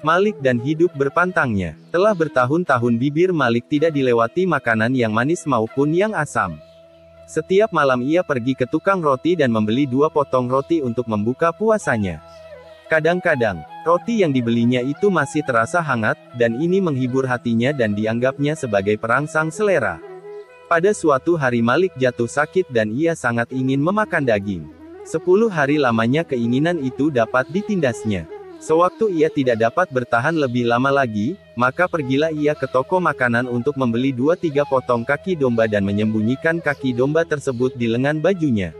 Malik dan hidup berpantangnya. Telah bertahun-tahun bibir Malik tidak dilewati makanan yang manis maupun yang asam. Setiap malam ia pergi ke tukang roti dan membeli 2 potong roti untuk membuka puasanya. Kadang-kadang, roti yang dibelinya itu masih terasa hangat, dan ini menghibur hatinya dan dianggapnya sebagai perangsang selera. Pada suatu hari Malik jatuh sakit dan ia sangat ingin memakan daging. 10 hari lamanya keinginan itu dapat ditindasnya. Sewaktu ia tidak dapat bertahan lebih lama lagi, maka pergilah ia ke toko makanan untuk membeli 2-3 potong kaki domba dan menyembunyikan kaki domba tersebut di lengan bajunya.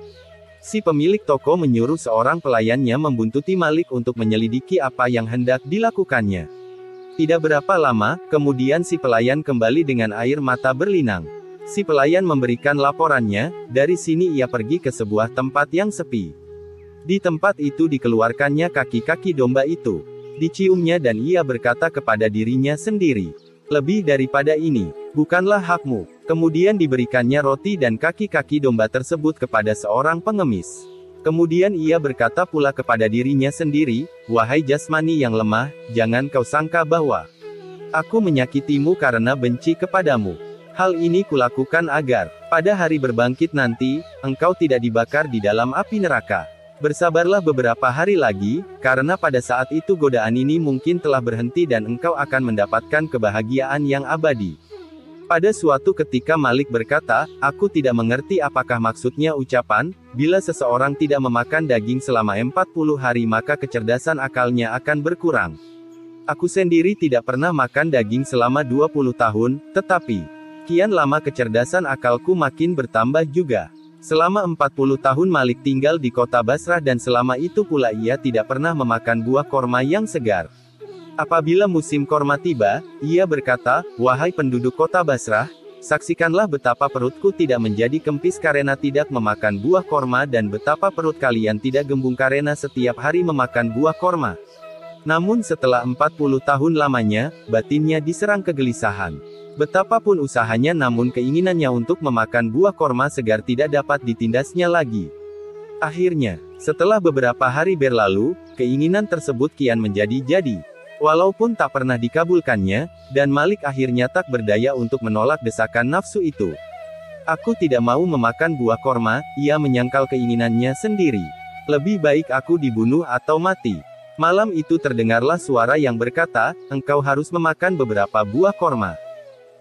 Si pemilik toko menyuruh seorang pelayannya membuntuti Malik untuk menyelidiki apa yang hendak dilakukannya. Tidak berapa lama, kemudian si pelayan kembali dengan air mata berlinang. Si pelayan memberikan laporannya, dari sini ia pergi ke sebuah tempat yang sepi. Di tempat itu dikeluarkannya kaki-kaki domba itu. Diciumnya dan ia berkata kepada dirinya sendiri, "Lebih daripada ini, bukanlah hakmu." Kemudian diberikannya roti dan kaki-kaki domba tersebut kepada seorang pengemis. Kemudian ia berkata pula kepada dirinya sendiri, "Wahai jasmani yang lemah, jangan kau sangka bahwa aku menyakitimu karena benci kepadamu. Hal ini kulakukan agar, pada hari berbangkit nanti, engkau tidak dibakar di dalam api neraka. Bersabarlah beberapa hari lagi, karena pada saat itu godaan ini mungkin telah berhenti dan engkau akan mendapatkan kebahagiaan yang abadi." Pada suatu ketika Malik berkata, "Aku tidak mengerti apakah maksudnya ucapan, bila seseorang tidak memakan daging selama 40 hari maka kecerdasan akalnya akan berkurang. Aku sendiri tidak pernah makan daging selama 20 tahun, tetapi kian lama kecerdasan akalku makin bertambah juga." Selama 40 tahun Malik tinggal di kota Basrah dan selama itu pula ia tidak pernah memakan buah korma yang segar. Apabila musim korma tiba, ia berkata, "Wahai penduduk kota Basrah, saksikanlah betapa perutku tidak menjadi kempis karena tidak memakan buah korma dan betapa perut kalian tidak gembung karena setiap hari memakan buah korma." Namun setelah 40 tahun lamanya, batinnya diserang kegelisahan. Betapapun usahanya namun keinginannya untuk memakan buah korma segar tidak dapat ditindasnya lagi. Akhirnya, setelah beberapa hari berlalu, keinginan tersebut kian menjadi-jadi. Walaupun tak pernah dikabulkannya, dan Malik akhirnya tak berdaya untuk menolak desakan nafsu itu. "Aku tidak mau memakan buah korma," ia menyangkal keinginannya sendiri. "Lebih baik aku dibunuh atau mati." Malam itu terdengarlah suara yang berkata, "Engkau harus memakan beberapa buah korma.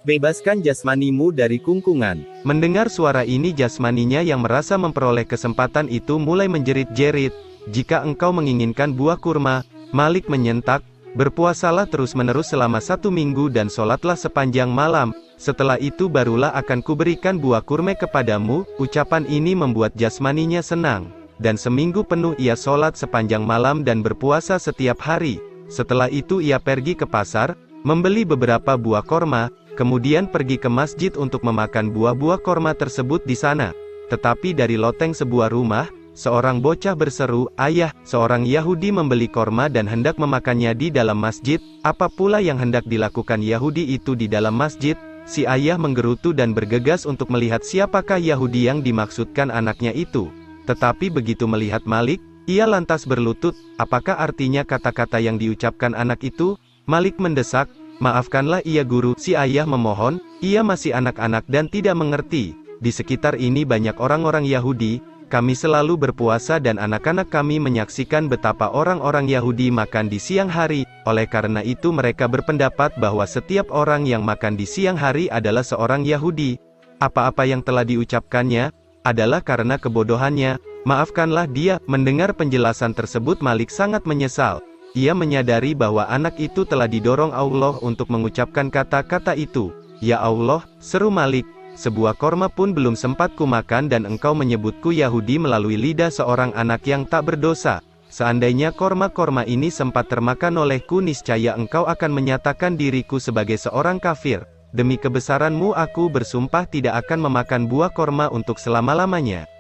Bebaskan jasmanimu dari kungkungan." Mendengar suara ini jasmaninya yang merasa memperoleh kesempatan itu mulai menjerit-jerit, "Jika engkau menginginkan buah kurma," Malik menyentak, "berpuasalah terus-menerus selama 1 minggu dan sholatlah sepanjang malam, setelah itu barulah akan kuberikan buah kurma kepadamu." Ucapan ini membuat jasmaninya senang, dan seminggu penuh ia sholat sepanjang malam dan berpuasa setiap hari. Setelah itu ia pergi ke pasar, membeli beberapa buah korma, kemudian pergi ke masjid untuk memakan buah-buah korma tersebut di sana. Tetapi dari loteng sebuah rumah, seorang bocah berseru, "Ayah!" Seorang Yahudi membeli korma dan hendak memakannya di dalam masjid. Apa pula yang hendak dilakukan Yahudi itu di dalam masjid? Si ayah menggerutu dan bergegas untuk melihat siapakah Yahudi yang dimaksudkan anaknya itu. Tetapi begitu melihat Malik, ia lantas berlutut. Apakah artinya kata-kata yang diucapkan anak itu? Malik mendesak, "Maafkanlah ia guru." Si ayah memohon, "Ia masih anak-anak dan tidak mengerti. Di sekitar ini banyak orang-orang Yahudi. Kami selalu berpuasa dan anak-anak kami menyaksikan betapa orang-orang Yahudi makan di siang hari. Oleh karena itu mereka berpendapat bahwa setiap orang yang makan di siang hari adalah seorang Yahudi. Apa-apa yang telah diucapkannya adalah karena kebodohannya. Maafkanlah dia." Mendengar penjelasan tersebut Malik sangat menyesal. Ia menyadari bahwa anak itu telah didorong Allah untuk mengucapkan kata-kata itu. "Ya Allah," seru Malik, "sebuah korma pun belum sempat kumakan dan engkau menyebutku Yahudi melalui lidah seorang anak yang tak berdosa. Seandainya korma-korma ini sempat termakan olehku niscaya engkau akan menyatakan diriku sebagai seorang kafir. Demi kebesaranmu aku bersumpah tidak akan memakan buah korma untuk selama-lamanya."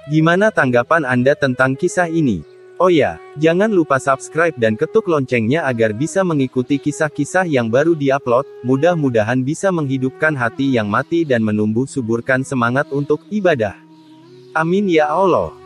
Gimana tanggapan Anda tentang kisah ini? Oh ya, jangan lupa subscribe dan ketuk loncengnya agar bisa mengikuti kisah-kisah yang baru diupload. Mudah-mudahan bisa menghidupkan hati yang mati dan menumbuh suburkan semangat untuk ibadah. Amin ya Allah.